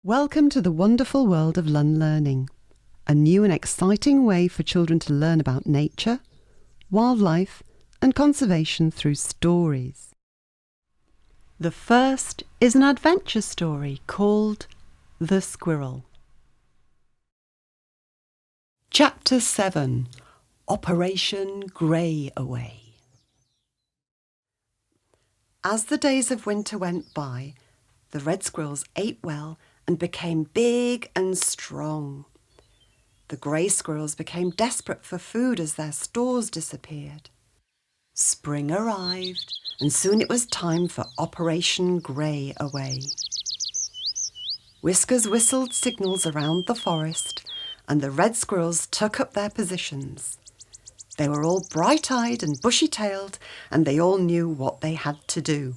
Welcome to the wonderful world of Lunn Learning, a new and exciting way for children to learn about nature, wildlife and conservation through stories. The first is an adventure story called The Squirrel. Chapter 7, Operation Grey Away. As the days of winter went by, the red squirrels ate well and became big and strong. The grey squirrels became desperate for food as their stores disappeared. Spring arrived, and soon it was time for Operation Grey Away. Whiskers whistled signals around the forest, and the red squirrels took up their positions. They were all bright-eyed and bushy-tailed, and they all knew what they had to do.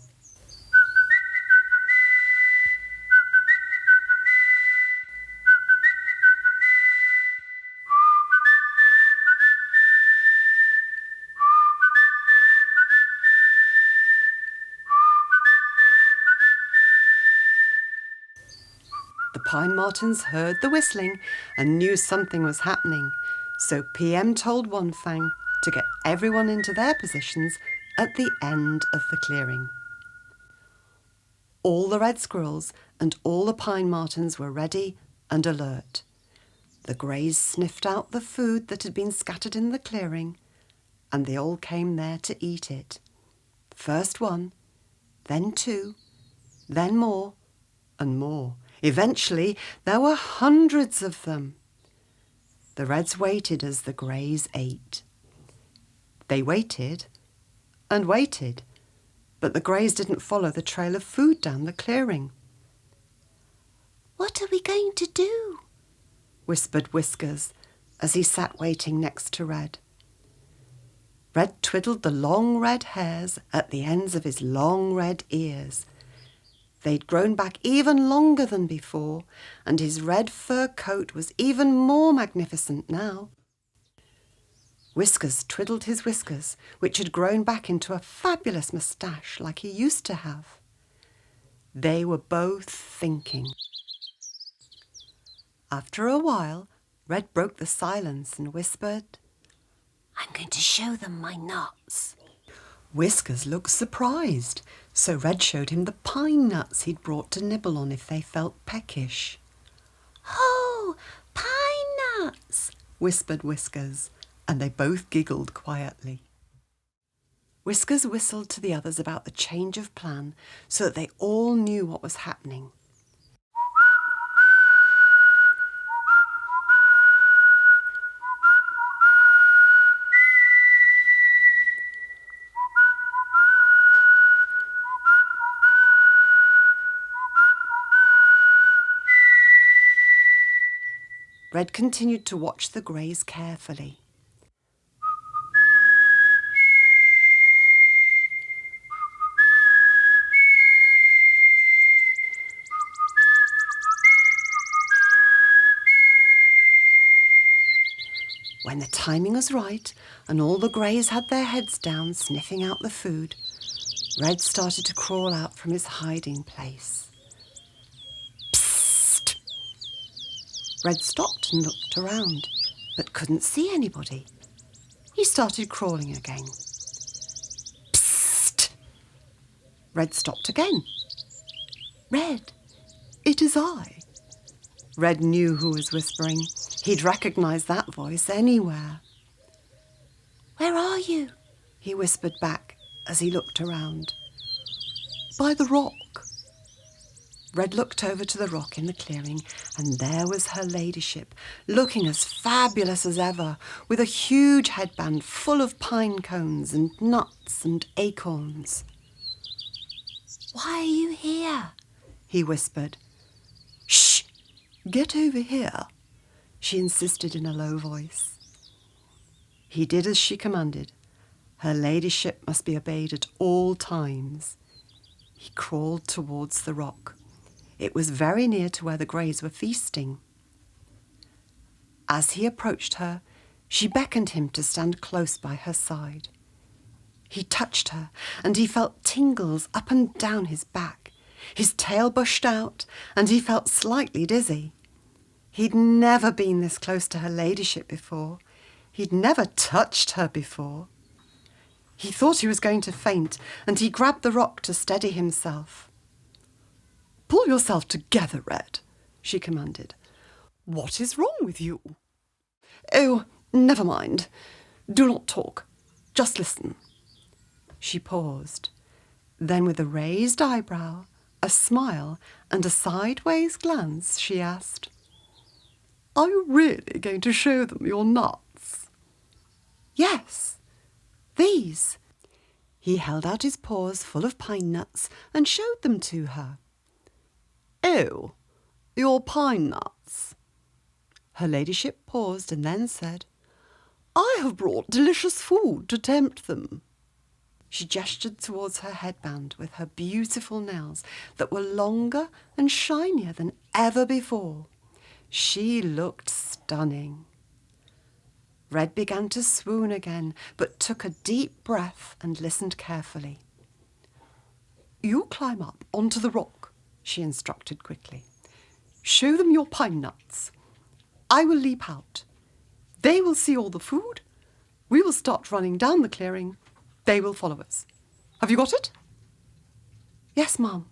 The pine martens heard the whistling and knew something was happening, so PM told One Fang to get everyone into their positions at the end of the clearing. All the red squirrels and all the pine martens were ready and alert. The greys sniffed out the food that had been scattered in the clearing, and they all came there to eat it. First one, then two, then more and more. Eventually, there were hundreds of them. The reds waited as the greys ate. They waited and waited, but the greys didn't follow the trail of food down the clearing. "What are we going to do?" whispered Whiskers as he sat waiting next to Red. Red twiddled the long red hairs at the ends of his long red ears. They'd grown back even longer than before, and his red fur coat was even more magnificent now. Whiskers twiddled his whiskers, which had grown back into a fabulous moustache like he used to have. They were both thinking. After a while, Red broke the silence and whispered, "I'm going to show them my nuts." Whiskers looked surprised, so Red showed him the pine nuts he'd brought to nibble on if they felt peckish. "Oh, pine nuts," whispered Whiskers, and they both giggled quietly. Whiskers whistled to the others about the change of plan so that they all knew what was happening. Red continued to watch the greys carefully. When the timing was right and all the greys had their heads down sniffing out the food, Red started to crawl out from his hiding place. Psst! Red stopped and looked around, but couldn't see anybody. He started crawling again. Psst! Red stopped again. "Red, it is I." Red knew who was whispering. He'd recognise that voice anywhere. "Where are you?" he whispered back as he looked around. "By the rock." Red looked over to the rock in the clearing, and there was her ladyship, looking as fabulous as ever, with a huge headband full of pine cones and nuts and acorns. "Why are you here?" he whispered. "Shh! Get over here," she insisted in a low voice. He did as she commanded. Her ladyship must be obeyed at all times. He crawled towards the rock. It was very near to where the greys were feasting. As he approached her, she beckoned him to stand close by her side. He touched her, and he felt tingles up and down his back. His tail bushed out, and he felt slightly dizzy. He'd never been this close to her ladyship before. He'd never touched her before. He thought he was going to faint, and he grabbed the rock to steady himself. "Pull yourself together, Red," she commanded. "What is wrong with you?" "Oh, never mind. Do not talk. Just listen." She paused. Then with a raised eyebrow, a smile, and a sideways glance, she asked, "Are you really going to show them your nuts?" "Yes, these." He held out his paws full of pine nuts and showed them to her. "Oh, your pine nuts." Her ladyship paused and then said, "I have brought delicious food to tempt them." She gestured towards her headband with her beautiful nails that were longer and shinier than ever before. She looked stunning. Red began to swoon again, but took a deep breath and listened carefully. "You climb up onto the rock," she instructed quickly. "Show them your pine nuts. I will leap out. They will see all the food. We will start running down the clearing. They will follow us. Have you got it?" "Yes, Mum."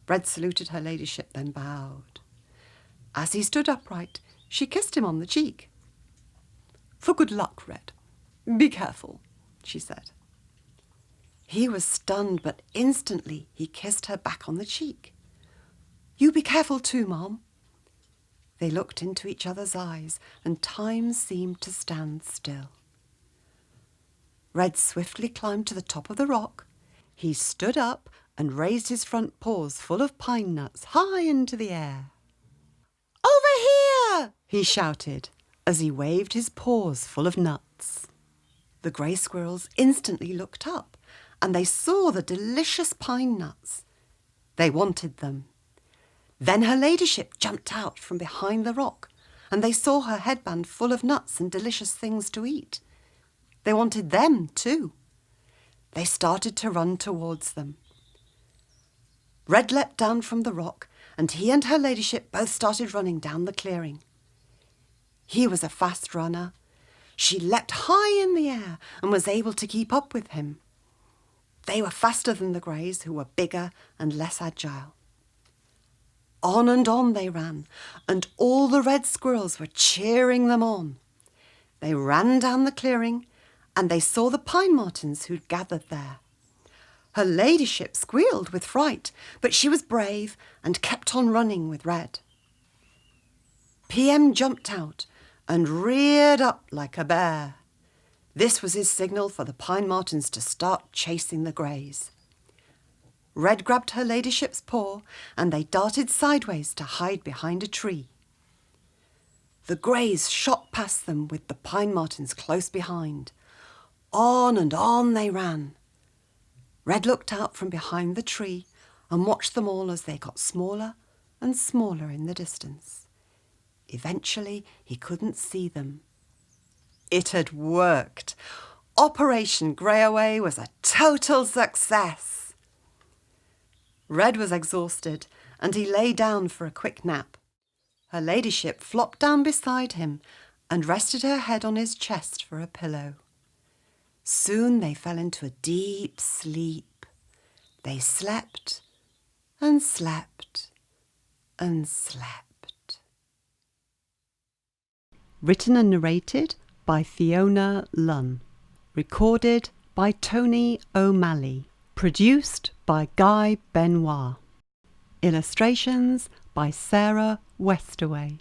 Red saluted her ladyship, then bowed. As he stood upright, she kissed him on the cheek. "For good luck, Red. Be careful," she said. He was stunned, but instantly he kissed her back on the cheek. "You be careful too, Mum." They looked into each other's eyes, and time seemed to stand still. Red swiftly climbed to the top of the rock. He stood up and raised his front paws full of pine nuts high into the air. "Over here!" he shouted as he waved his paws full of nuts. The grey squirrels instantly looked up, and they saw the delicious pine nuts. They wanted them. Then her ladyship jumped out from behind the rock, and they saw her headband full of nuts and delicious things to eat. They wanted them too. They started to run towards them. Red leapt down from the rock, and he and her ladyship both started running down the clearing. He was a fast runner. She leapt high in the air and was able to keep up with him. They were faster than the greys, who were bigger and less agile. On and on they ran, and all the red squirrels were cheering them on. They ran down the clearing, and they saw the pine martens who'd gathered there. Her ladyship squealed with fright, but she was brave and kept on running with Red. PM jumped out and reared up like a bear. This was his signal for the pine martens to start chasing the greys. Red grabbed her ladyship's paw, and they darted sideways to hide behind a tree. The greys shot past them with the pine martens close behind. On and on they ran. Red looked out from behind the tree and watched them all as they got smaller and smaller in the distance. Eventually, he couldn't see them. It had worked. Operation Greyaway was a total success. Red was exhausted, and he lay down for a quick nap. Her ladyship flopped down beside him and rested her head on his chest for a pillow. Soon they fell into a deep sleep. They slept and slept and slept. Written and narrated by Fiona Lunn. Recorded by Tony O'Malley. Produced by Guy Benoist. Illustrations by Sarah Westaway.